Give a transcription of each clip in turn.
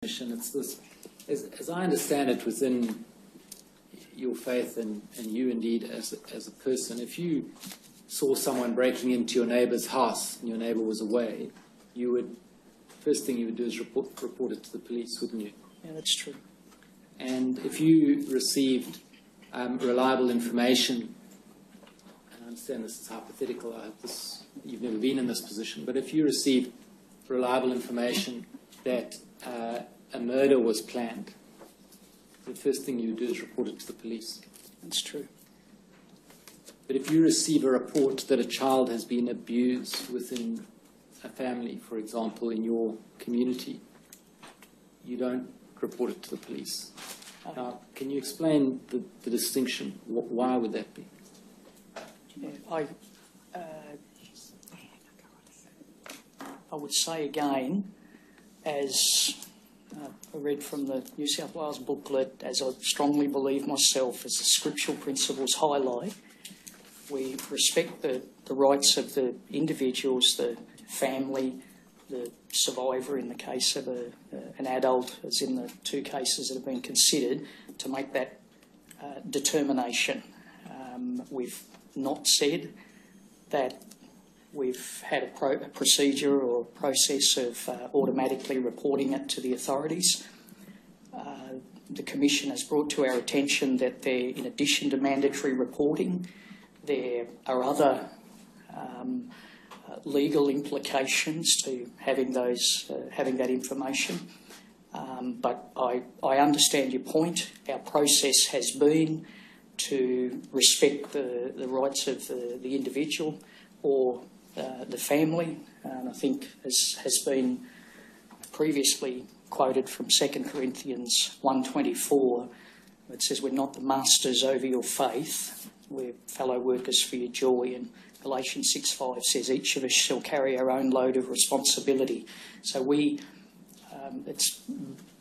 It's this, as I understand it, within your faith and you indeed as a person, if you saw someone breaking into your neighbour's house and your neighbour was away, first thing you would do is report it to the police, wouldn't you? Yeah, that's true. And if you received reliable information, and I understand this is hypothetical, I hope you've never been in this position, but if you received reliable information that a murder was planned, the first thing you do is report it to the police. That's true. But if you receive a report that a child has been abused within a family, for example, in your community, you don't report it to the police. Now, can you explain the distinction? Why would that be? Yeah, I would say again, as I read from the New South Wales booklet, as I strongly believe myself, as the scriptural principles highlight, we respect the rights of the individuals, the family, the survivor in the case of an adult, as in the two cases that have been considered, to make that determination. We've not said that we've had a procedure or process of automatically reporting it to the authorities. The Commission has brought to our attention that there, in addition to mandatory reporting, there are other legal implications to having that information. But I understand your point. Our process has been to respect the rights of the individual or the family, and I think as has been previously quoted from 2 Corinthians 1:24, it says we're not the masters over your faith, we're fellow workers for your joy, and Galatians 6:5 says each of us shall carry our own load of responsibility. So it's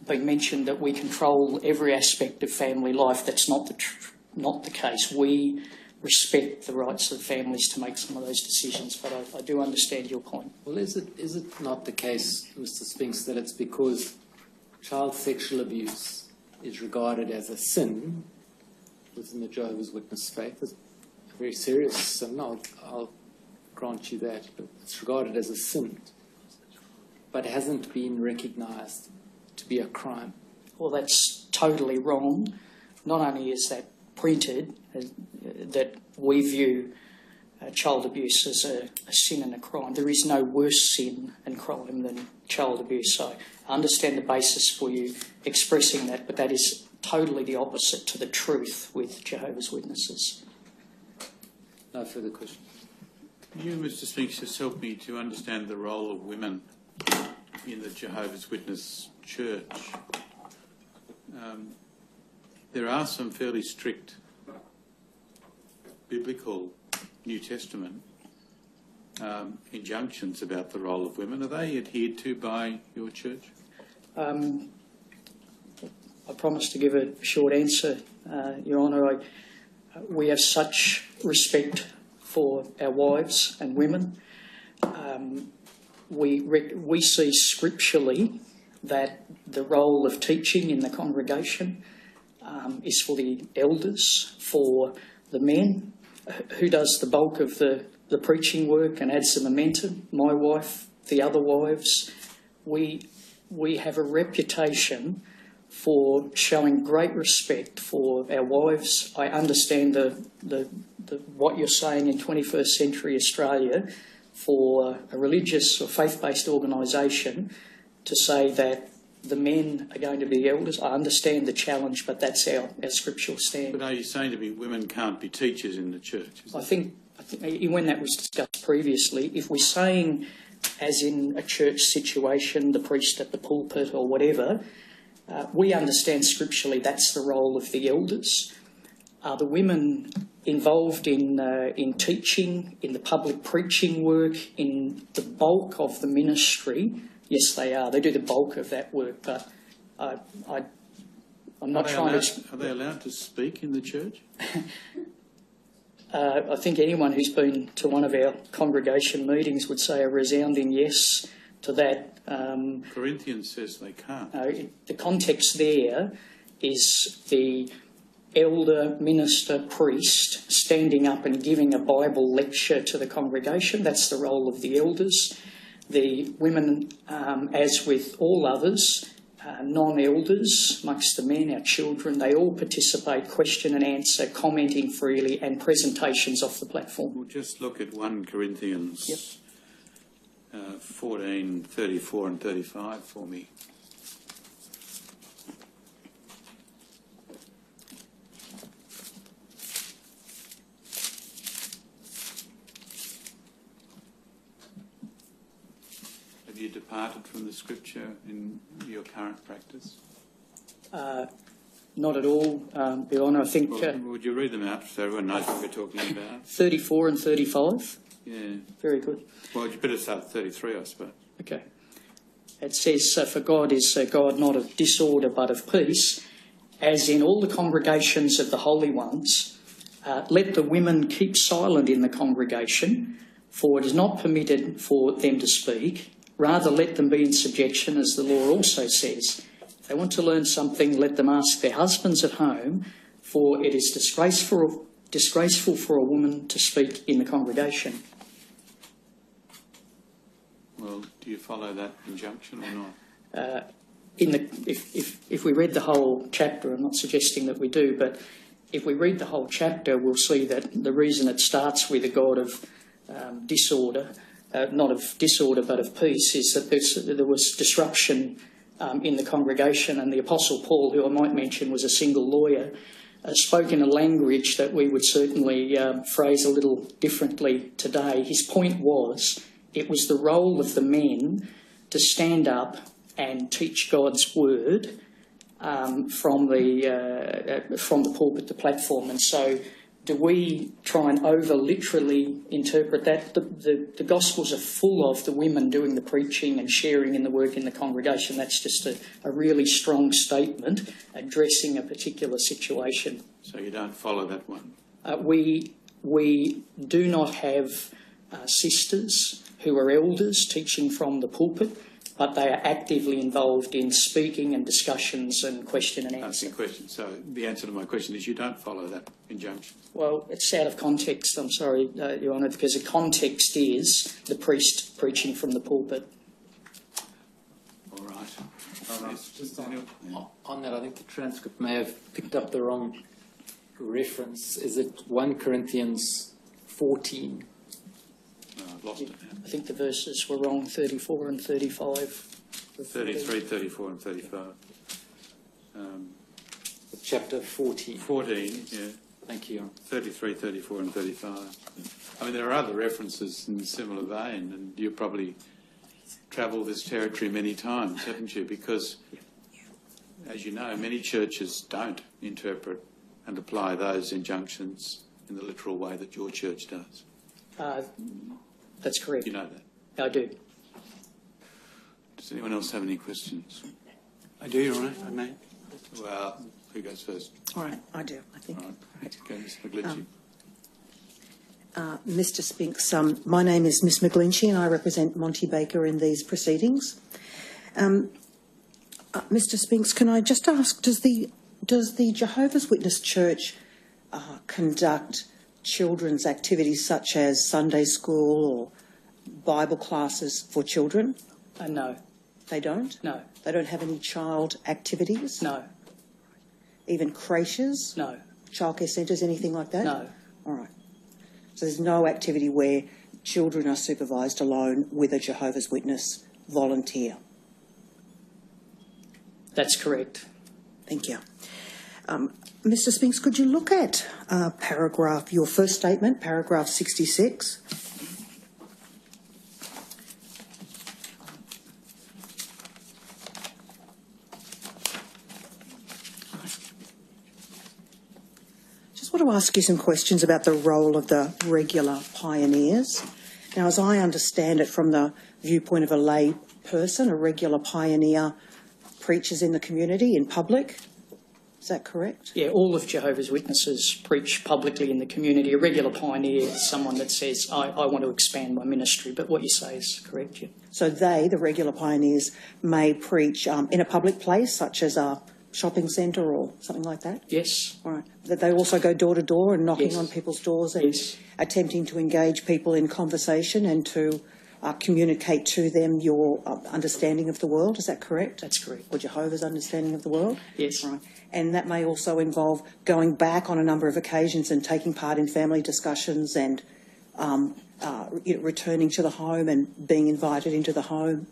been mentioned that we control every aspect of family life. That's not the case. We respect the rights of families to make some of those decisions, but I do understand your point. Well, is it not the case, Mr. Spinks, that it's because child sexual abuse is regarded as a sin within the Jehovah's Witness faith? It's a very serious sin, I'll grant you that, but it's regarded as a sin, but hasn't been recognised to be a crime. Well, that's totally wrong. Not only is that printed, that we view child abuse as a sin and a crime. There is no worse sin and crime than child abuse. So I understand the basis for you expressing that, but that is totally the opposite to the truth with Jehovah's Witnesses. No further questions. You, Mr. Spinks, just helped me to understand the role of women in the Jehovah's Witness Church. There are some fairly strict biblical New Testament injunctions about the role of women. Are they adhered to by your church? I promise to give a short answer, Your Honour. We have such respect for our wives and women. We see scripturally that the role of teaching in the congregation is for the elders, for the men. Who does the bulk of the preaching work and adds the momentum? My wife, the other wives. We have a reputation for showing great respect for our wives. I understand what you're saying in 21st century Australia for a religious or faith-based organisation to say that the men are going to be elders. I understand the challenge, but that's our scriptural stand. But are you saying to me women can't be teachers in the church? I think when that was discussed previously, if we're saying, as in a church situation, the priest at the pulpit or whatever, we understand scripturally that's the role of the elders. Are the women involved in teaching, in the public preaching work, in the bulk of the ministry? Yes, they are. They do the bulk of that work, but I'm not trying to... Are they allowed to speak in the church? I think anyone who's been to one of our congregation meetings would say a resounding yes. to that. Corinthians says they can't. The context there is the elder, minister, priest standing up and giving a Bible lecture to the congregation. That's the role of the elders. The women, as with all others, non-elders, amongst the men, our children, they all participate, question and answer, commenting freely, and presentations off the platform. We'll just look at 1 Corinthians 14, 34 and 35 for me. Have you departed from the scripture in your current practice? Not at all, Your Honour. I think... would you read them out so everyone knows what we're talking about? 34 and 35? Yeah. Very good. Well, you better start at 33, I suppose. Okay. It says, for God is a God not of disorder but of peace, as in all the congregations of the holy ones. Let the women keep silent in the congregation, for it is not permitted for them to speak. Rather, let them be in subjection, as the law also says. If they want to learn something, let them ask their husbands at home, for it is disgraceful for a woman to speak in the congregation. Well, do you follow that injunction or not? If we read the whole chapter, I'm not suggesting that we do, but if we read the whole chapter, we'll see that the reason it starts with a God of disorder, not of disorder but of peace, is that there was disruption in the congregation, and the Apostle Paul, who I might mention was a single lawyer, spoke in a language that we would certainly phrase a little differently today. His point was it was the role of the men to stand up and teach God's word from the pulpit to platform. And so do we try and over-literally interpret that? The Gospels are full of the women doing the preaching and sharing in the work in the congregation. That's just a really strong statement addressing a particular situation. So you don't follow that one? We do not have sisters who are elders teaching from the pulpit, but they are actively involved in speaking and discussions and question and answer. Asking questions. So the answer to my question is you don't follow that injunction? Well, it's out of context, I'm sorry, Your Honour, because the context is the priest preaching from the pulpit. All right. Just on that, I think the transcript may have picked up the wrong reference. Is it 1 Corinthians 14? No, I've lost it now. I think the verses were wrong, 34 and 35. 33, 34 and 35. Chapter 14. 14, yeah. Thank you. 33, 34 and 35. I mean, there are other references in a similar vein, and you've probably travelled this territory many times, haven't you? Because, as you know, many churches don't interpret and apply those injunctions in the literal way that your church does. That's correct. You know that? I do. Does anyone else have any questions? I do, Your Honour, if I may. Well, who goes first? All right, I do, I think. All right. Okay, Ms McGlinchey. Mr Spinks, my name is Miss McGlinchey and I represent Monty Baker in these proceedings. Mr Spinks, can I just ask, does the Jehovah's Witness Church conduct children's activities such as Sunday school or Bible classes for children? No. They don't? No. They don't have any child activities? No. Even creches? No. Childcare centres, anything like that? No. All right. So there's no activity where children are supervised alone with a Jehovah's Witness volunteer? That's correct. Thank you. Mr Spinks, could you look at your first statement, paragraph 66? Just want to ask you some questions about the role of the regular pioneers. Now, as I understand it from the viewpoint of a lay person, a regular pioneer preaches in the community, in public. Is Is that correct? Yeah, all of Jehovah's Witnesses preach publicly in the community. A regular pioneer is someone that says, I want to expand my ministry. But what you say is correct, yeah. So they, the regular pioneers, may preach in a public place, such as a shopping centre or something like that? Yes. All right. That they also go door to door and knocking Yes. on people's doors and Yes. attempting to engage people in conversation and to communicate to them your understanding of the world. Is that correct? That's correct. Or Jehovah's understanding of the world? Yes. Right. And that may also involve going back on a number of occasions and taking part in family discussions and returning to the home and being invited into the home.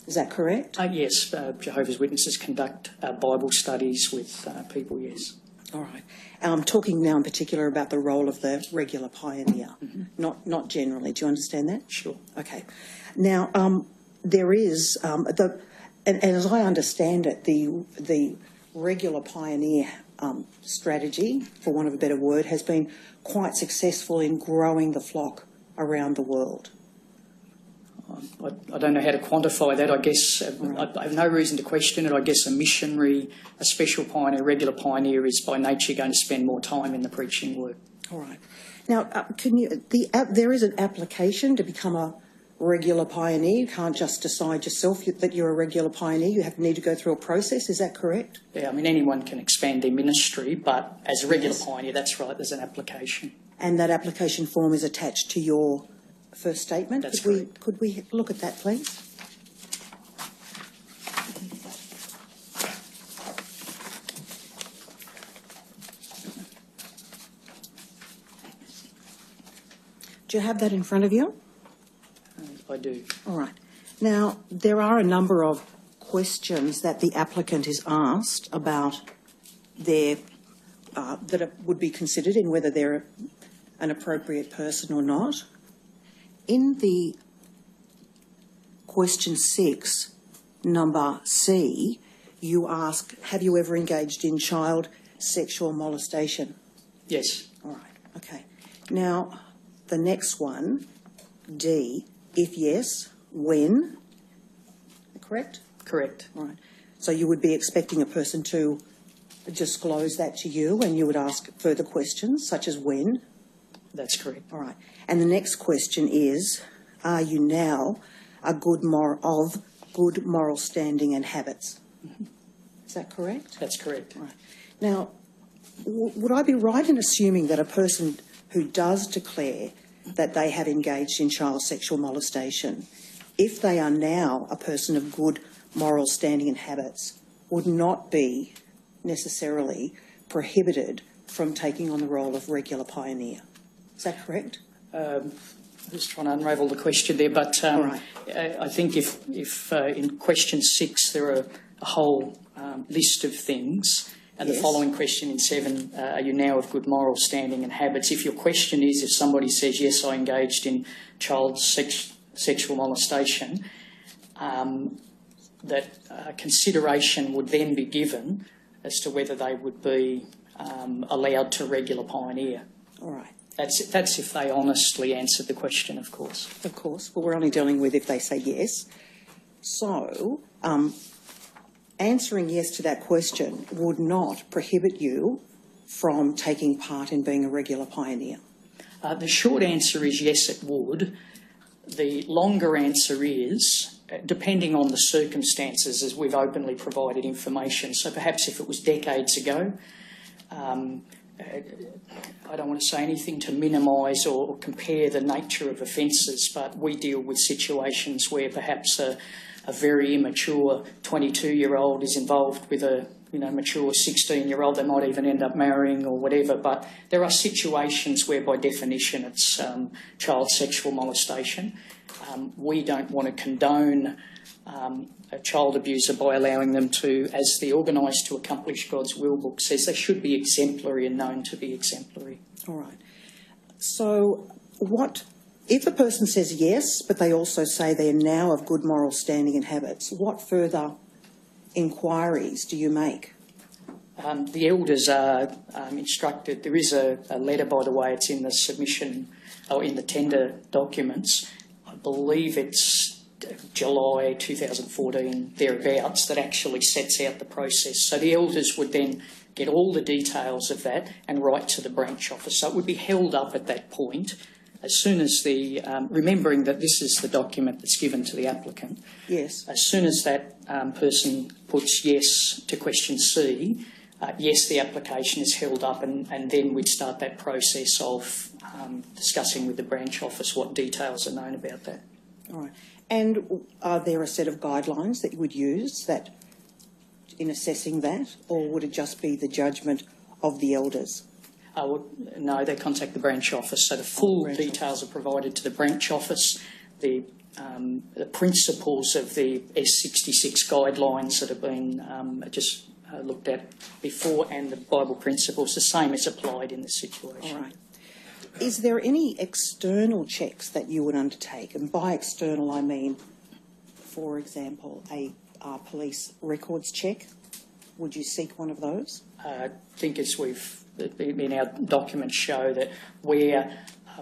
Is that correct? Yes, Jehovah's Witnesses conduct Bible studies with people, yes. All right. I'm talking now in particular about the role of the regular pioneer, not generally. Do you understand that? Sure. Okay. Now, there is, and as I understand it, the regular pioneer strategy, for want of a better word, has been quite successful in growing the flock around the world. I don't know how to quantify that. I guess I have no reason to question it. I guess a missionary, a special pioneer, regular pioneer is by nature going to spend more time in the preaching work. All right. Now, there is an application to become a regular pioneer. You can't just decide yourself that you're a regular pioneer. You need to go through a process. Is that correct? Yeah, I mean, anyone can expand their ministry, but as a regular Yes. pioneer, that's right, there's an application. And that application form is attached to your first statement. That's correct. Could we look at that, please? Do you have that in front of you? I do. All right. Now, there are a number of questions that the applicant is asked about their, that would be considered in whether they're an appropriate person or not. In the question 6, number C, you ask, have you ever engaged in child sexual molestation? Yes. All right, okay. Now, the next one, D, if yes, when? Correct? Correct. All right. So you would be expecting a person to disclose that to you and you would ask further questions, such as when? That's correct. All right. And the next question is, are you now of good moral standing and habits? Is that correct? That's correct. Right. Now, would I be right in assuming that a person who does declare that they have engaged in child sexual molestation, if they are now a person of good moral standing and habits, would not be necessarily prohibited from taking on the role of regular pioneer? Is that correct? I'm just trying to unravel the question there, but All right. I think if in question 6 there are a whole list of things, and Yes. the following question in 7, are you now of good moral standing and habits? If your question is if somebody says, yes, I engaged in child sexual molestation, that consideration would then be given as to whether they would be allowed to regular pioneer. All right. That's if they honestly answered the question, of course. Of course, but we're only dealing with if they say yes. So, answering yes to that question would not prohibit you from taking part in being a regular pioneer. The short answer is yes, it would. The longer answer is, depending on the circumstances, as we've openly provided information. So perhaps if it was decades ago, I don't want to say anything to minimise or compare the nature of offences, but we deal with situations where perhaps a very immature 22-year-old is involved with a mature 16-year-old. They might even end up marrying or whatever, but there are situations where by definition it's child sexual molestation. We don't want to condone a child abuser by allowing them to, as the Organised to Accomplish God's Will book says, they should be exemplary and known to be exemplary. All right. So if a person says yes, but they also say they're now of good moral standing and habits, what further inquiries do you make? The elders are instructed. There is a letter, by the way, it's in the submission or in the tender documents. I believe it's July 2014, thereabouts, that actually sets out the process. So the elders would then get all the details of that and write to the branch office. So it would be held up at that point. As soon as remembering that this is the document that's given to the applicant. Yes. As soon as that person puts yes to question C, yes, the application is held up, and then we'd start that process of discussing with the branch office what details are known about that. All right. And are there a set of guidelines that you would use that in assessing that, or would it just be the judgment of the elders? No, they contact the branch office. So the full details are provided to the branch office. The principles of the S66 guidelines that have been just looked at before, and the Bible principles, the same is applied in this situation. All right. Is there any external checks that you would undertake? And by external, I mean, for example, a police records check. Would you seek one of those? I think as we've in our documents show that where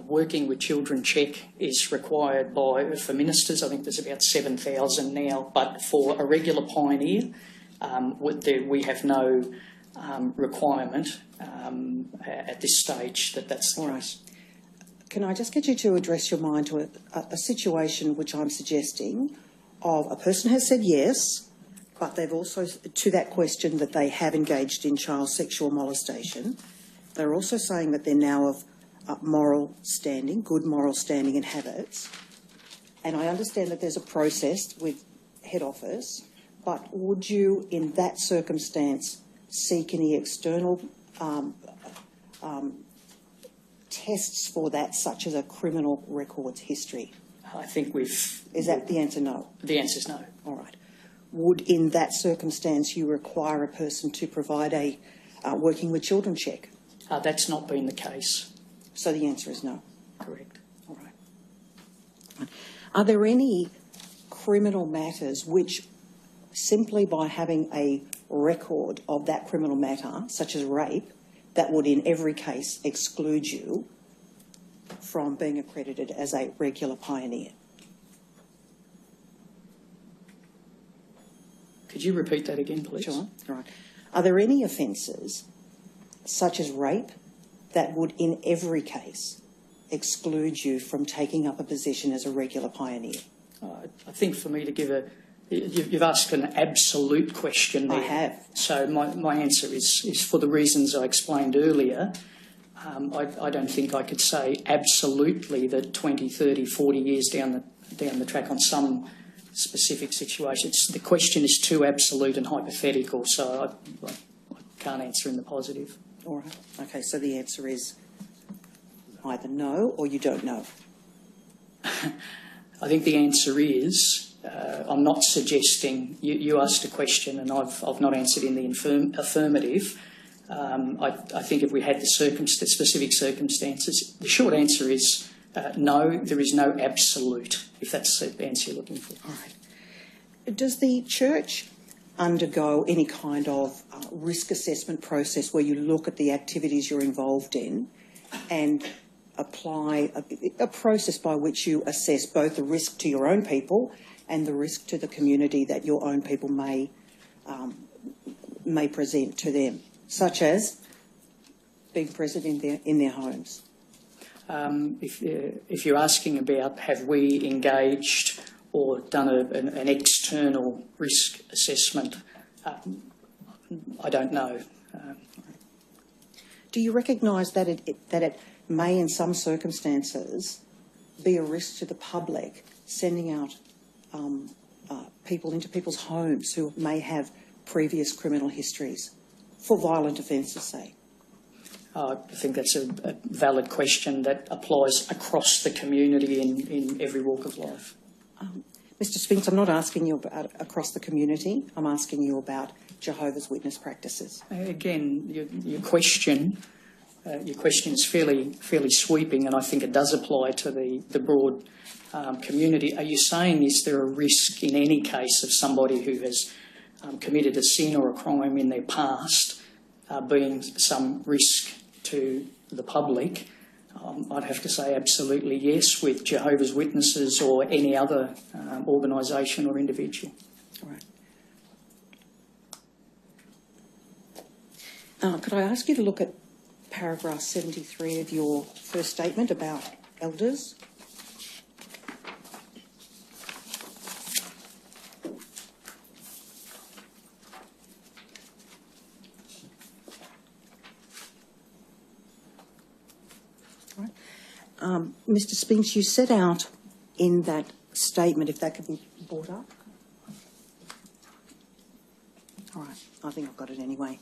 working with children check is required for ministers, I think there's about 7,000 now, but for a regular pioneer, we have no requirement at this stage that's the case. Can I just get you to address your mind to a situation which I'm suggesting of a person has said yes, but they've also, to that question that they have engaged in child sexual molestation, they're also saying that they're now of moral standing, good moral standing and habits. And I understand that there's a process with head office, but would you, in that circumstance, seek any external tests for that, such as a criminal records history? I think we've... Is that the answer no? The answer is no. All right. Would, in that circumstance, you require a person to provide a working with children check? That's not been the case. So the answer is no? Correct. All right. Are there any criminal matters which, simply by having a record of that criminal matter, such as rape, that would in every case exclude you from being accredited as a regular pioneer? Could you repeat that again, please? Sure. All right. Are there any offences, such as rape, that would in every case exclude you from taking up a position as a regular pioneer? I think for me to give you've asked an absolute question there. I have. So my answer is for the reasons I explained earlier. I don't think I could say absolutely that 20, 30, 40 years down the track on some specific situations. The question is too absolute and hypothetical, so I can't answer in the positive. All right. Okay, so the answer is either no or you don't know. I think the answer is I'm not suggesting you asked a question and I've not answered in the affirmative. I think if we had the specific circumstances, the short answer is no, there is no absolute, if that's the answer you're looking for. All right. Does the church undergo any kind of risk assessment process where you look at the activities you're involved in and apply a process by which you assess both the risk to your own people and the risk to the community that your own people may present to them, such as being present in their homes? If you're asking about have we engaged or done an external risk assessment, I don't know. Do you recognise that it may, in some circumstances, be a risk to the public sending out people into people's homes who may have previous criminal histories for violent offences, say? I think that's a valid question that applies across the community in every walk of life. Mr. Spinks, I'm not asking you about across the community. I'm asking you about Jehovah's Witness practices. Again, your question is fairly sweeping, and I think it does apply to the broad community. Are you saying is there a risk in any case of somebody who has committed a sin or a crime in their past being some risk to the public? I'd have to say absolutely yes with Jehovah's Witnesses or any other organisation or individual. All right. Could I ask you to look at paragraph 73 of your first statement about elders? Mr. Spinks, you set out in that statement, if that could be brought up. All right, I think I've got it anyway.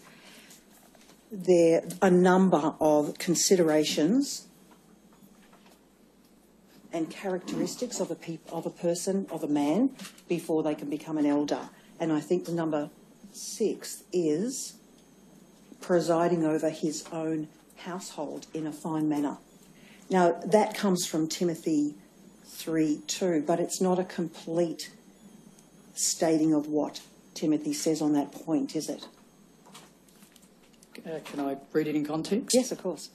There are a number of considerations and characteristics of a person, of a man, before they can become an elder. And I think the number 6 is presiding over his own household in a fine manner. Now, that comes from Timothy 3:2, but it's not a complete stating of what Timothy says on that point, is it? Can I read it in context? Yes, of course.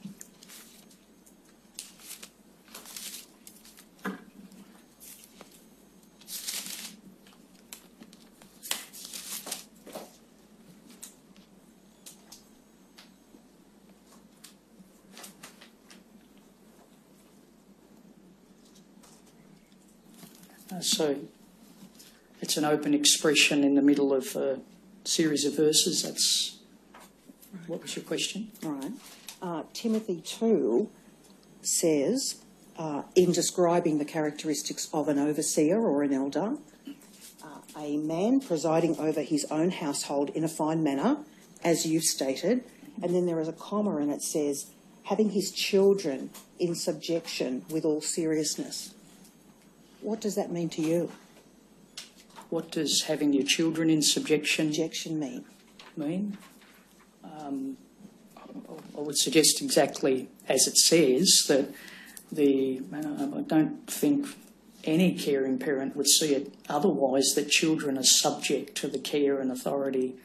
So it's an open expression in the middle of a series of verses. That's what was your question? All right. Timothy 2 says, in describing the characteristics of an overseer or an elder, a man presiding over his own household in a fine manner, as you've stated, and then there is a comma and it says, having his children in subjection with all seriousness. What does that mean to you? What does having your children in subjection mean? I would suggest exactly as it says, that I don't think any caring parent would see it otherwise, that children are subject to the care and authority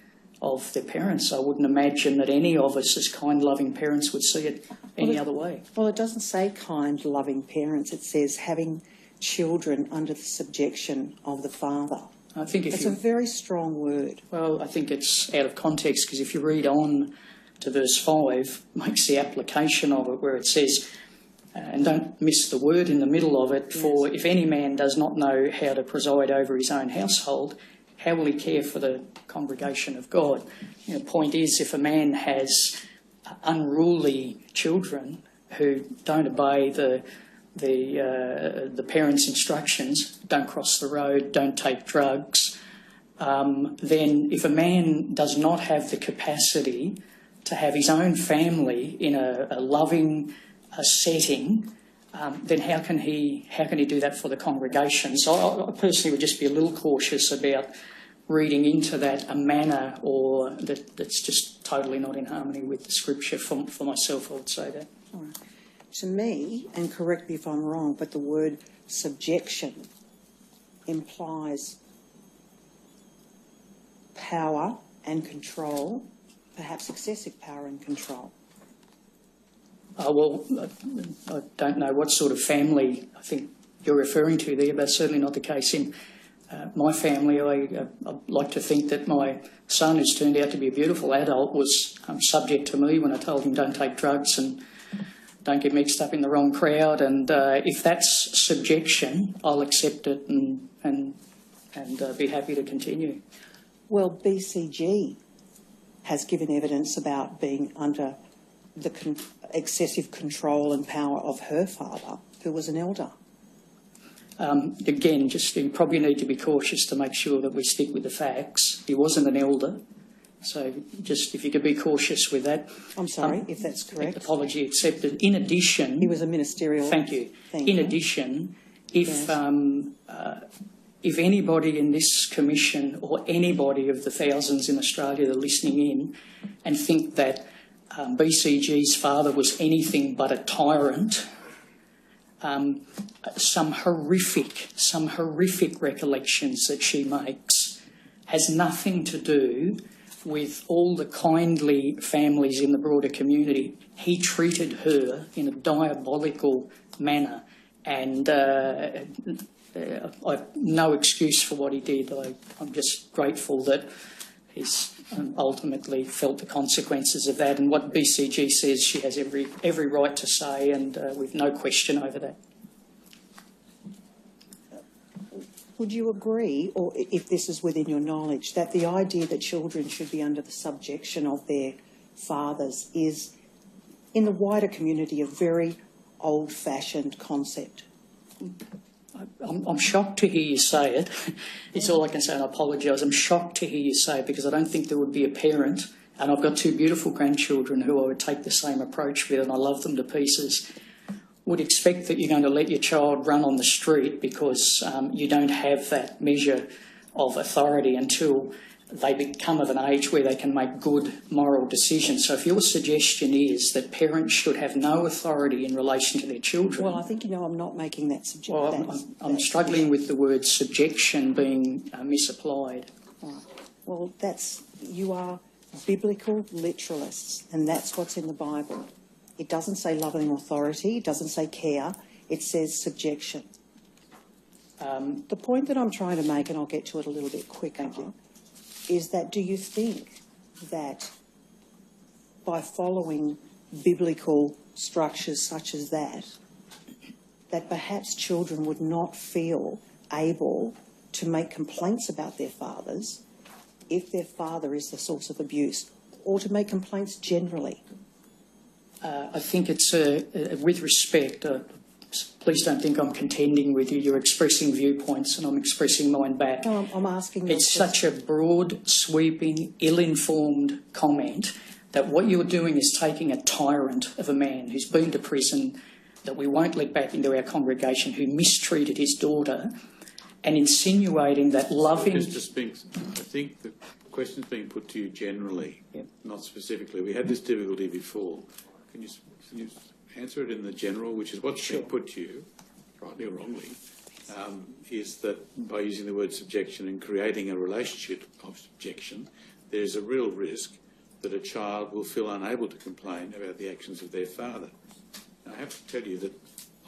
of their parents. I wouldn't imagine that any of us as kind, loving parents would see it any other way. Well, it doesn't say kind, loving parents. It says having children under the subjection of the father. I think it's a very strong word. Well, I think it's out of context, because if you read on to verse 5, makes the application of it where it says, and don't miss the word in the middle of it, for if any man does not know how to preside over his own household, how will he care for the congregation of God? The point is, if a man has unruly children who don't obey the parents' instructions, don't cross the road, don't take drugs, then if a man does not have the capacity to have his own family in a loving setting, then how can he do that for the congregation? So I personally would just be a little cautious about reading into that a manner or that's just totally not in harmony with the scripture. For myself, I would say that. All right. To me, and correct me if I'm wrong, but the word subjection implies power and control, perhaps excessive power and control. Well, I don't know what sort of family I think you're referring to there, but certainly not the case in my family. I like to think that my son, who's turned out to be a beautiful adult, was subject to me when I told him don't take drugs and don't get mixed up in the wrong crowd. And if that's subjection, I'll accept it and be happy to continue. Well, BCG has given evidence about being under the excessive control and power of her father, who was an elder. Again, you probably need to be cautious to make sure that we stick with the facts. He wasn't an elder, so just if you could be cautious with that. I'm sorry, if that's correct. Apology accepted. In addition... He was a ministerial... Thank you. In addition, if anybody in this commission or anybody of the thousands in Australia that are listening in and think that BCG's father was anything but a tyrant, some horrific recollections that she makes has nothing to do with all the kindly families in the broader community, he treated her in a diabolical manner, and I've no excuse for what he did. I'm just grateful that he's ultimately felt the consequences of that, and what BCG says she has every right to say, and we've no question over that. Would you agree, or if this is within your knowledge, that the idea that children should be under the subjection of their fathers is, in the wider community, a very old-fashioned concept? I'm shocked to hear you say it. It's all I can say, and I apologise. I'm shocked to hear you say it because I don't think there would be a parent, and I've got two beautiful grandchildren who I would take the same approach with, and I love them to pieces, would expect that you're going to let your child run on the street because you don't have that measure of authority until they become of an age where they can make good moral decisions. So if your suggestion is that parents should have no authority in relation to their children... Well, I think, I'm not making that suggestion. Well, I'm struggling with the word subjection being misapplied. Right. Well, you are biblical literalists, and that's what's in the Bible. It doesn't say loving authority, it doesn't say care, it says subjection. The point that I'm trying to make, and I'll get to it a little bit quicker, is that do you think that by following biblical structures such as that perhaps children would not feel able to make complaints about their fathers if their father is the source of abuse, or to make complaints generally? I think it's, with respect, please don't think I'm contending with you. You're expressing viewpoints and I'm expressing mine back. No, I'm asking... It's such a broad, sweeping, ill-informed comment that what you're doing is taking a tyrant of a man who's been to prison, that we won't let back into our congregation, who mistreated his daughter, and insinuating that loving... Mr. Spinks, I think the question's being put to you generally, not specifically. We had this difficulty before. Can you answer it in the general, which is what's being put to you, rightly or wrongly, is that by using the word subjection and creating a relationship of subjection, there's a real risk that a child will feel unable to complain about the actions of their father. Now, I have to tell you that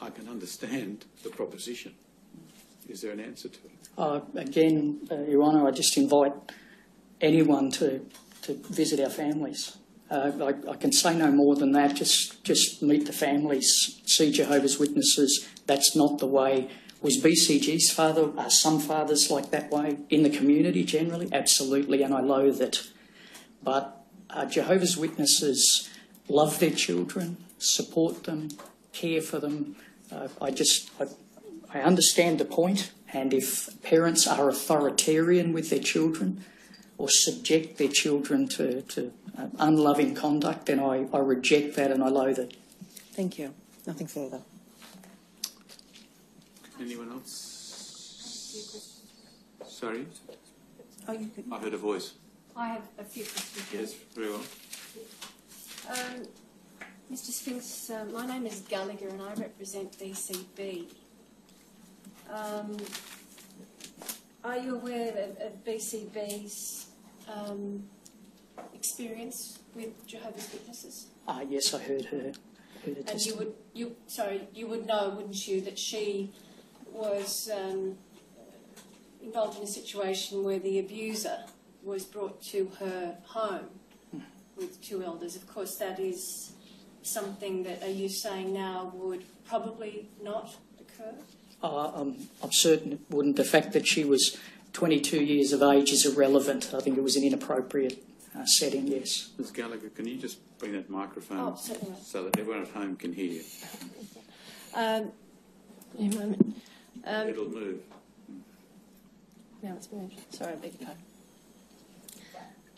I can understand the proposition. Is there an answer to it? Again, Your Honour, I just invite anyone to visit our families. I can say no more than that. Just meet the families, see Jehovah's Witnesses. That's not the way. Was BCG's father, are some fathers like that way in the community generally? Absolutely, and I loathe it. But Jehovah's Witnesses love their children, support them, care for them. I understand the point, and if parents are authoritarian with their children or subject their children to unloving conduct, then I reject that and I loathe it. Thank you. Nothing further. Anyone else? Sorry? Oh, you could... I heard a voice. I have a few questions. Yes, very well. Mr. Spinks, my name is Gallagher and I represent BCB. Are you aware of BCB's experience with Jehovah's Witnesses? Yes, I heard her. And you would know, wouldn't you, that she was involved in a situation where the abuser was brought to her home with two elders. Of course, that is something that, are you saying now, would probably not occur? I'm certain it wouldn't. The fact that she was 22 years of age is irrelevant. I think it was an inappropriate setting, yes. Ms. Gallagher, can you just bring that microphone so that everyone at home can hear you? A moment. It'll move. Now it's moved. Sorry, I beg your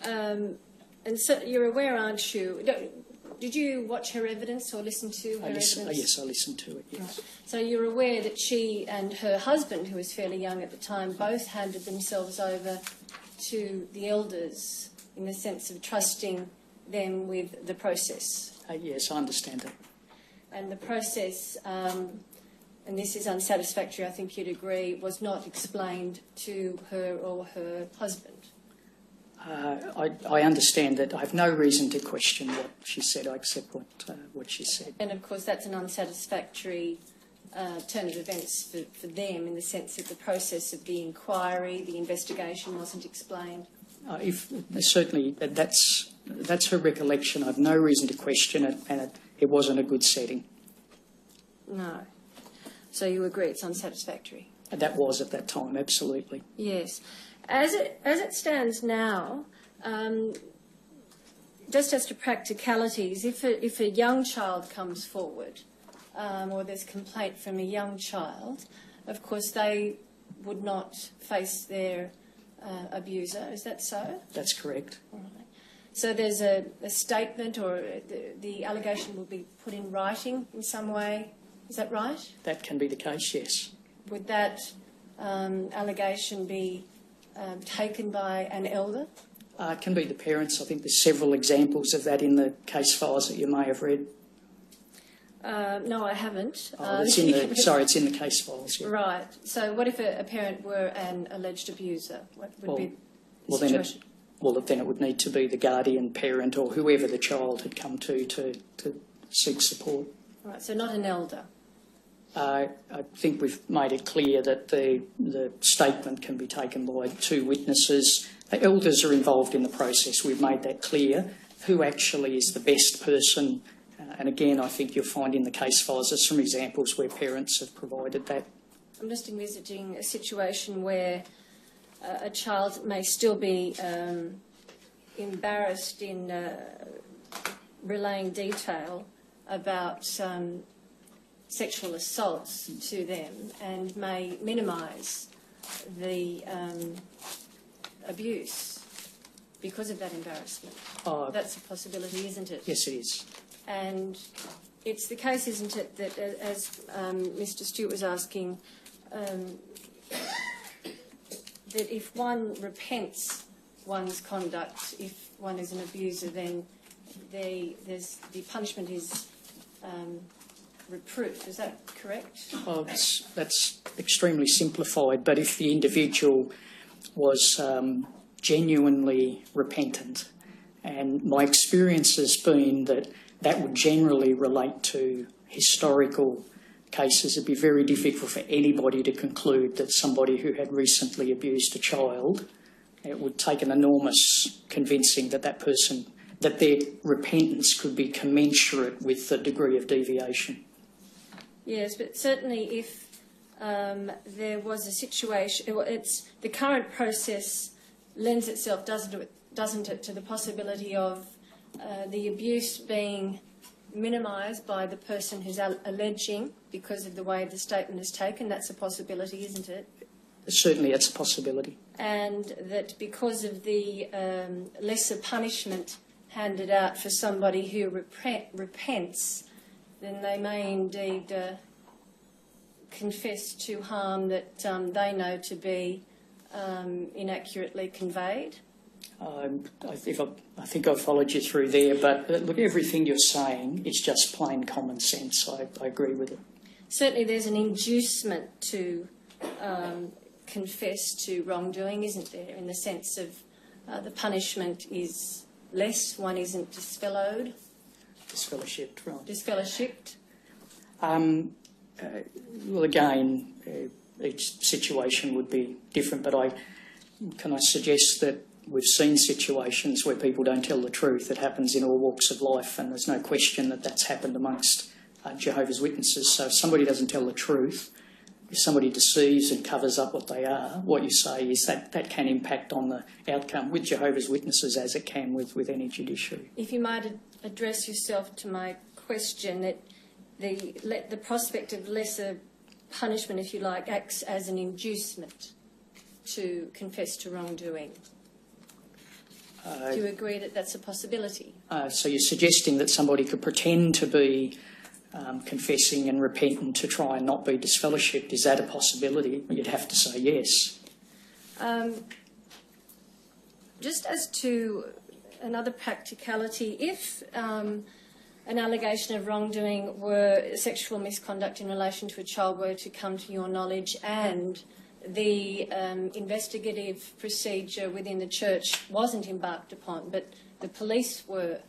pardon. And so you're aware, aren't you? Did you watch her evidence or listen to her evidence? Yes, I listened to it, yes. Right. So you're aware that she and her husband, who was fairly young at the time, both handed themselves over to the elders in the sense of trusting them with the process? Yes, I understand that. And the process, and this is unsatisfactory, I think you'd agree, was not explained to her or her husband? I understand that. I have no reason to question what she said. I accept what she said. And of course, that's an unsatisfactory turn of events for them, in the sense that the process of the inquiry, the investigation, wasn't explained. Certainly that's her recollection. I have no reason to question it, and it wasn't a good setting. No. So you agree it's unsatisfactory? That was at that time, absolutely. Yes. As it stands now, just as to practicalities, if a young child comes forward, or there's complaint from a young child, of course they would not face their abuser. Is that so? That's correct. All right. So there's a statement, or the allegation will be put in writing in some way. Is that right? That can be the case, yes. Would that allegation be taken by an elder? It can be the parents. I think there's several examples of that in the case files that you may have read. No, I haven't. It's in the case files. Yeah. Right. So what if a parent were an alleged abuser? What would be the situation? Then it would need to be the guardian parent or whoever the child had come to seek support. Right, so not an elder. I think we've made it clear that the statement can be taken by two witnesses. The elders are involved in the process. We've made that clear. Who actually is the best person? And again, I think you'll find in the case files there's some examples where parents have provided that. I'm just envisaging a situation where a child may still be embarrassed in relaying detail about sexual assaults to them, and may minimise the abuse because of that embarrassment. That's a possibility, isn't it? Yes, it is. And it's the case, isn't it, that as Mr. Stewart was asking, that if one repents one's conduct, if one is an abuser, then the punishment is reproof. Is that correct? That's extremely simplified, but if the individual was genuinely repentant, and my experience has been that would generally relate to historical cases. It'd be very difficult for anybody to conclude that somebody who had recently abused a child, it would take an enormous convincing that their repentance could be commensurate with the degree of deviation. Yes, but certainly if there was a situation, the current process lends itself, doesn't it, to the possibility of the abuse being minimised by the person who's alleging because of the way the statement is taken. That's a possibility, isn't it? Certainly, it's a possibility. And that because of the lesser punishment handed out for somebody who repents, then they may indeed confess to harm that they know to be inaccurately conveyed. I think I've followed you through there, but look, everything you're saying is just plain common sense. I agree with it. Certainly there's an inducement to confess to wrongdoing, isn't there, in the sense of the punishment is less, one isn't disfellowed. Disfellowshipped, right. Disfellowshipped. Well, again, each situation would be different, but can I suggest that we've seen situations where people don't tell the truth. It happens in all walks of life, and there's no question that that's happened amongst Jehovah's Witnesses. So if somebody doesn't tell the truth, if somebody deceives and covers up what they are, what you say is that can impact on the outcome with Jehovah's Witnesses as it can with any judiciary. If you might address yourself to my question, that the prospect of lesser punishment, if you like, acts as an inducement to confess to wrongdoing. Do you agree that that's a possibility? So you're suggesting that somebody could pretend to be confessing and repentant to try and not be disfellowshipped. Is that a possibility? You'd have to say yes. Just as to another practicality, if an allegation of wrongdoing were sexual misconduct in relation to a child were to come to your knowledge, and the investigative procedure within the church wasn't embarked upon, but the police were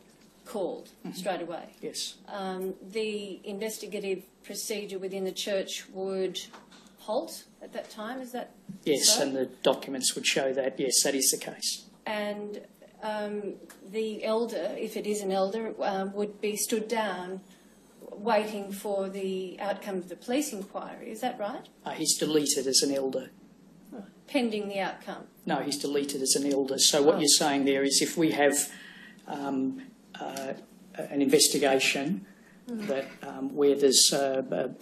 called straight away. Yes. The investigative procedure within the church would halt at that time, is that Yes, so? and the documents would show that. Yes, that is the case. And the elder, if it is an elder, would be stood down waiting for the outcome of the police inquiry, is that right? He's deleted as an elder. Pending the outcome. No, he's deleted as an elder. So what you're saying there is if we have an investigation that where there's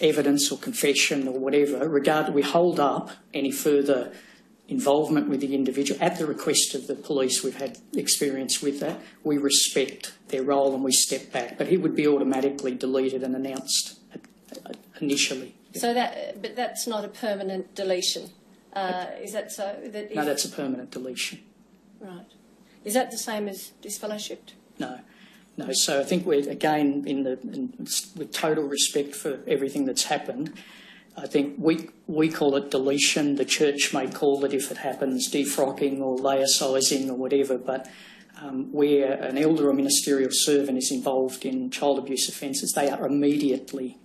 evidence or confession or whatever, we hold up any further involvement with the individual at the request of the police. We've had experience with that. We respect their role and we step back. But he would be automatically deleted and announced initially. So but that's not a permanent deletion. Is that so? No, that's a permanent deletion. Right. Is that the same as disfellowshipped? No. So I think we're, again, with total respect for everything that's happened, I think we call it deletion. The church may call it, if it happens, defrocking or laicizing or whatever, but where an elder or ministerial servant is involved in child abuse offences, they are immediately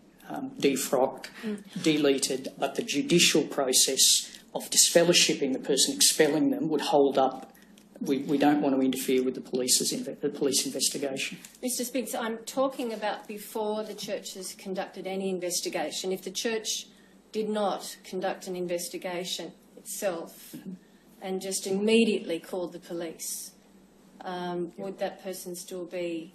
defrocked, deleted, but the judicial process of disfellowshipping the person, expelling them, would hold up. We don't want to interfere with the police investigation. Mr. Speaker, I'm talking about before the church has conducted any investigation. If the church did not conduct an investigation itself and just immediately called the police, would that person still be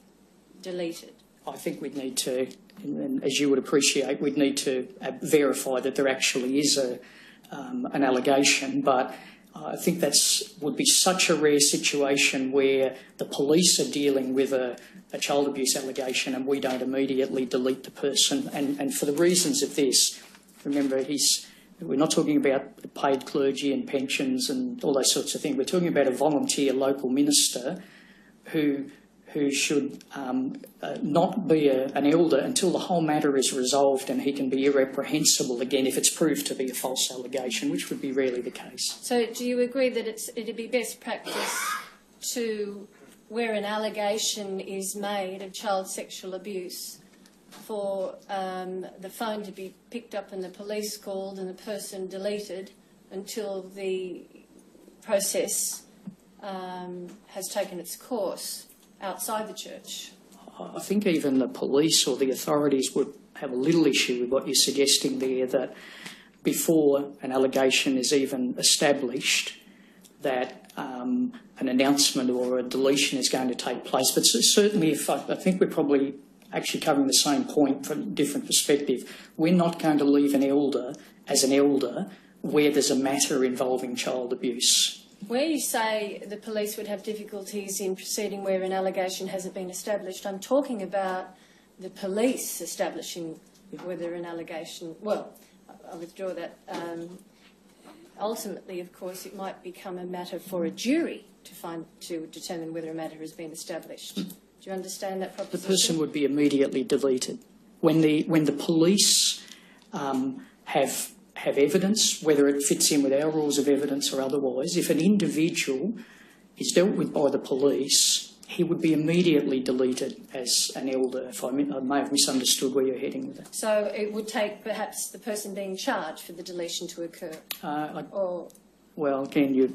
deleted? I think we'd need to, and as you would appreciate, we'd need to verify that there actually is an allegation, but I think that would be such a rare situation where the police are dealing with a child abuse allegation and we don't immediately delete the person. And for the reasons of this, remember, we're not talking about paid clergy and pensions and all those sorts of things. We're talking about a volunteer local minister who should not be an elder until the whole matter is resolved and he can be irreprehensible again if it's proved to be a false allegation, which would be rarely the case. So do you agree that it'd be best practice to, where an allegation is made of child sexual abuse, for the phone to be picked up and the police called and the person deleted until the process has taken its course outside the church? I think even the police or the authorities would have a little issue with what you're suggesting there, that before an allegation is even established, that an announcement or a deletion is going to take place. But certainly, I think we're probably actually covering the same point from a different perspective. We're not going to leave an elder as an elder where there's a matter involving child abuse. Where you say the police would have difficulties in proceeding where an allegation hasn't been established, I'm talking about the police establishing whether an allegation... Well, I withdraw that. Ultimately, of course, it might become a matter for a jury to determine whether a matter has been established. Do you understand that proposition? The person would be immediately deleted. When the police have evidence, whether it fits in with our rules of evidence or otherwise, if an individual is dealt with by the police, he would be immediately deleted as an elder. I may have misunderstood where you're heading with that. So it would take perhaps the person being charged for the deletion to occur? Well, again,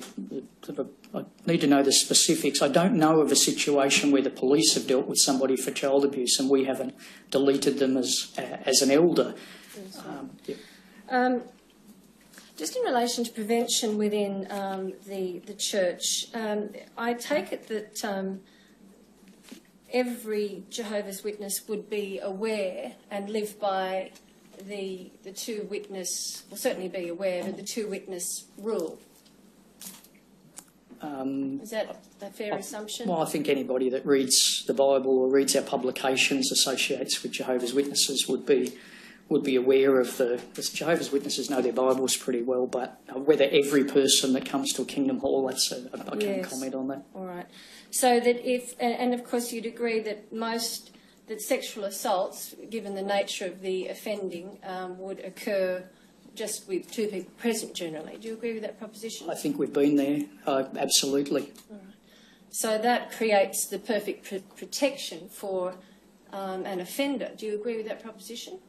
I need to know the specifics. I don't know of a situation where the police have dealt with somebody for child abuse and we haven't deleted them as an elder. Just in relation to prevention within the church, I take it that every Jehovah's Witness would be aware and live by the two witness, will certainly be aware of the two witness rule. Is that a fair assumption? Well, I think anybody that reads the Bible or reads our publications, associates with Jehovah's Witnesses, would be aware of the Jehovah's Witnesses know their Bibles pretty well, but whether every person that comes to a Kingdom Hall, I can't comment on that. All right. So that and of course you'd agree that that sexual assaults, given the nature of the offending, would occur just with two people present generally. Do you agree with that proposition? I think we've been there, absolutely. All right. So that creates the perfect protection for an offender. Do you agree with that proposition?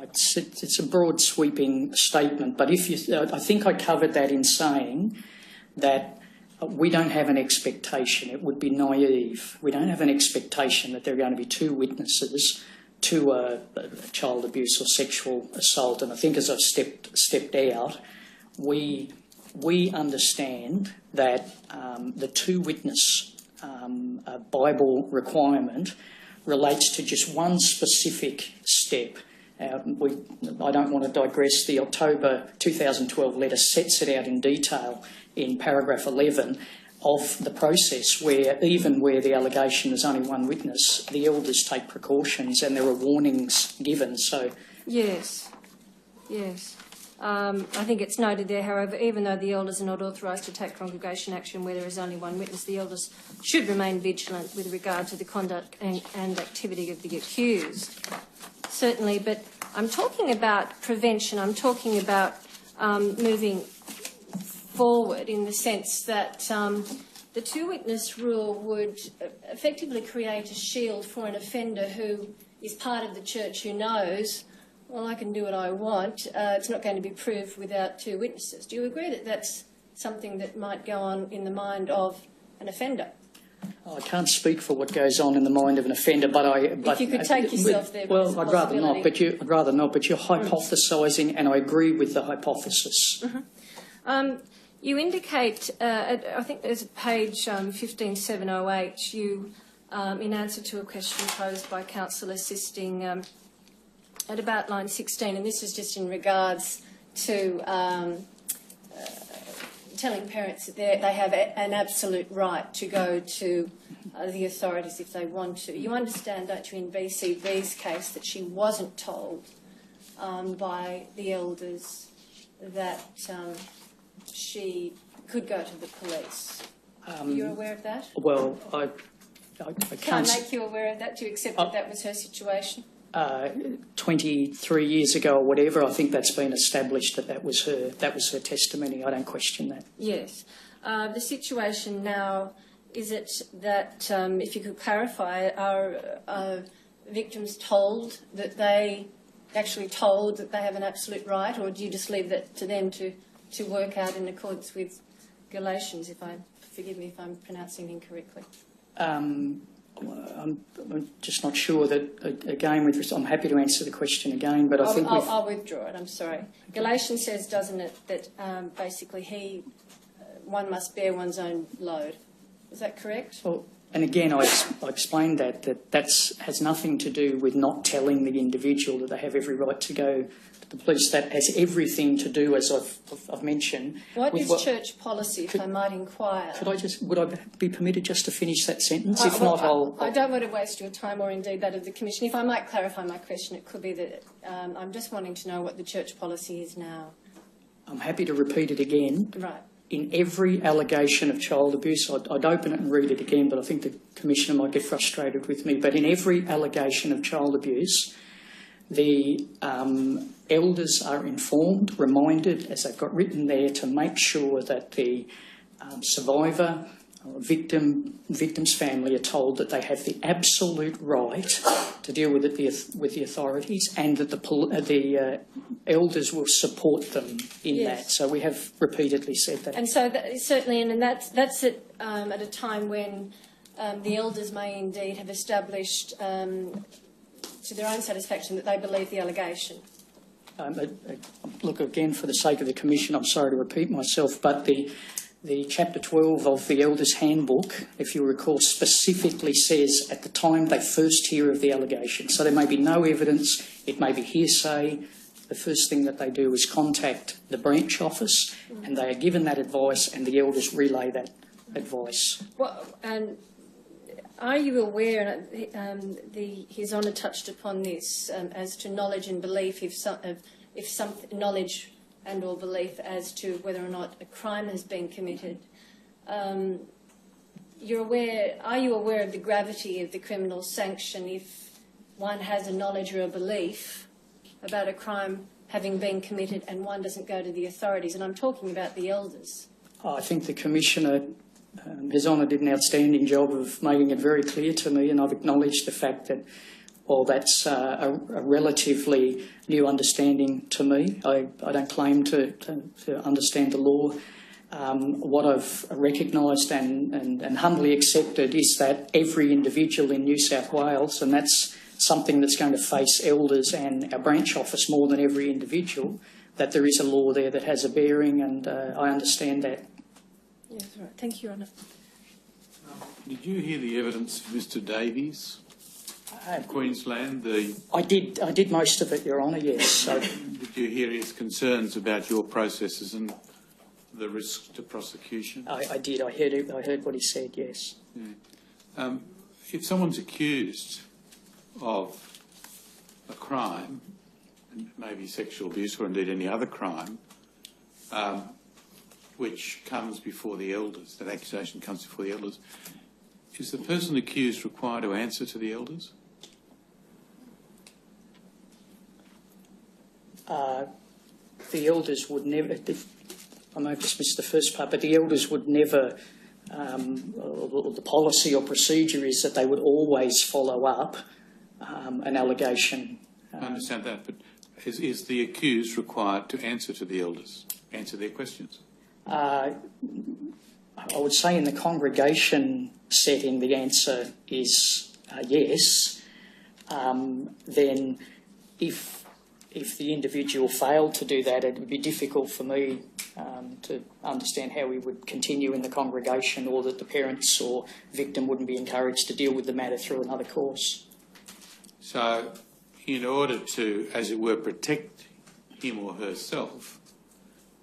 It's a broad sweeping statement, but I think I covered that in saying that we don't have an expectation. It would be naive. We don't have an expectation that there are going to be two witnesses to a child abuse or sexual assault. And I think as I've stepped out, we understand that the two witness Bible requirement relates to just one specific step. I don't want to digress. The October 2012 letter sets it out in detail in paragraph 11 of the process, where even where the allegation is only one witness, the elders take precautions and there are warnings given. So yes. I think it's noted there, however, even though the elders are not authorised to take congregation action where there is only one witness, the elders should remain vigilant with regard to the conduct and activity of the accused. Certainly, but I'm talking about prevention. I'm talking about moving forward in the sense that the two-witness rule would effectively create a shield for an offender who is part of the church who knows, well, I can do what I want. It's not going to be proved without two witnesses. Do you agree that that's something that might go on in the mind of an offender? I can't speak for what goes on in the mind of an offender, but if you could take yourself there. Well, I'd rather not. But you're hypothesising, and I agree with the hypothesis. Mm-hmm. You indicate, I think there's a page 15708. You, in answer to a question posed by counsel assisting at about line 16, and this is just in regards to telling parents that they have an absolute right to go to the authorities if they want to. You understand, don't you, in BCB's case, that she wasn't told by the elders that she could go to the police. You're aware of that? Well, I Can can't... I make you aware of that? Do you accept that that was her situation? 23 years ago or whatever, I think that's been established that was her testimony. I don't question that. Yes. The situation now, is it that, if you could clarify, are victims told that they have an absolute right, or do you just leave that to them to work out in accordance with Galatians, forgive me if I'm pronouncing incorrectly? I'm just not sure that, again, I'm happy to answer the question again, but I think I'll withdraw it, I'm sorry. Galatians says, doesn't it, that basically one must bear one's own load. Is that correct? Well, and again, I explained that has nothing to do with not telling the individual that they have every right to go to the police. That has everything to do, as I've mentioned. What is church policy, if I might inquire? Would I be permitted just to finish that sentence? If not, I don't want to waste your time or indeed that of the Commission. If I might clarify my question, it could be that I'm just wanting to know what the church policy is now. I'm happy to repeat it again. Right. In every allegation of child abuse, I'd open it and read it again, but I think the Commissioner might get frustrated with me. But in every allegation of child abuse, the elders are informed, reminded, as they've got written there, to make sure that the survivor or victim's family are told that they have the absolute right to deal with it with the authorities, and that the elders will support them in that. So we have repeatedly said that. And so certainly, and that's at a time when the elders may indeed have established to their own satisfaction that they believe the allegation. Look, again, for the sake of the Commission, I'm sorry to repeat myself, but the Chapter 12 of the Elders' Handbook, if you recall, specifically says at the time they first hear of the allegation. So there may be no evidence, it may be hearsay. The first thing that they do is contact the branch office, and they are given that advice, and the elders relay that advice. Well, and are you aware, His Honour touched upon this, as to knowledge and belief, if some knowledge and or belief as to whether or not a crime has been committed. Are you aware of the gravity of the criminal sanction if one has a knowledge or a belief about a crime having been committed and one doesn't go to the authorities? And I'm talking about the elders. I think the Commissioner, His Honour, did an outstanding job of making it very clear to me, and I've acknowledged the fact that while that's a relatively new understanding to me, I don't claim to understand the law. What I've recognised and humbly accepted is that every individual in New South Wales, and that's something that's going to face elders and our branch office more than every individual, that there is a law there that has a bearing, and I understand that. Yes, right. Thank you, Your Honour. Did you hear the evidence of Mr Davies, Queensland? I did most of it, Your Honour, yes. So, did you hear his concerns about your processes and the risks to prosecution? I did. I heard what he said, yes. Yeah. If someone's accused of a crime, maybe sexual abuse or indeed any other crime, which comes before the elders, that accusation comes before the elders, is the person accused required to answer to the elders? The elders would never, I might dismiss the first part, but the elders would never, or the policy or procedure is that they would always follow up an allegation. I understand that, but is the accused required to answer to the elders, answer their questions? I would say in the congregation setting the answer is yes. Then if the individual failed to do that, it would be difficult for me to understand how we would continue in the congregation, or that the parents or victim wouldn't be encouraged to deal with the matter through another course. So in order to, as it were, protect him or herself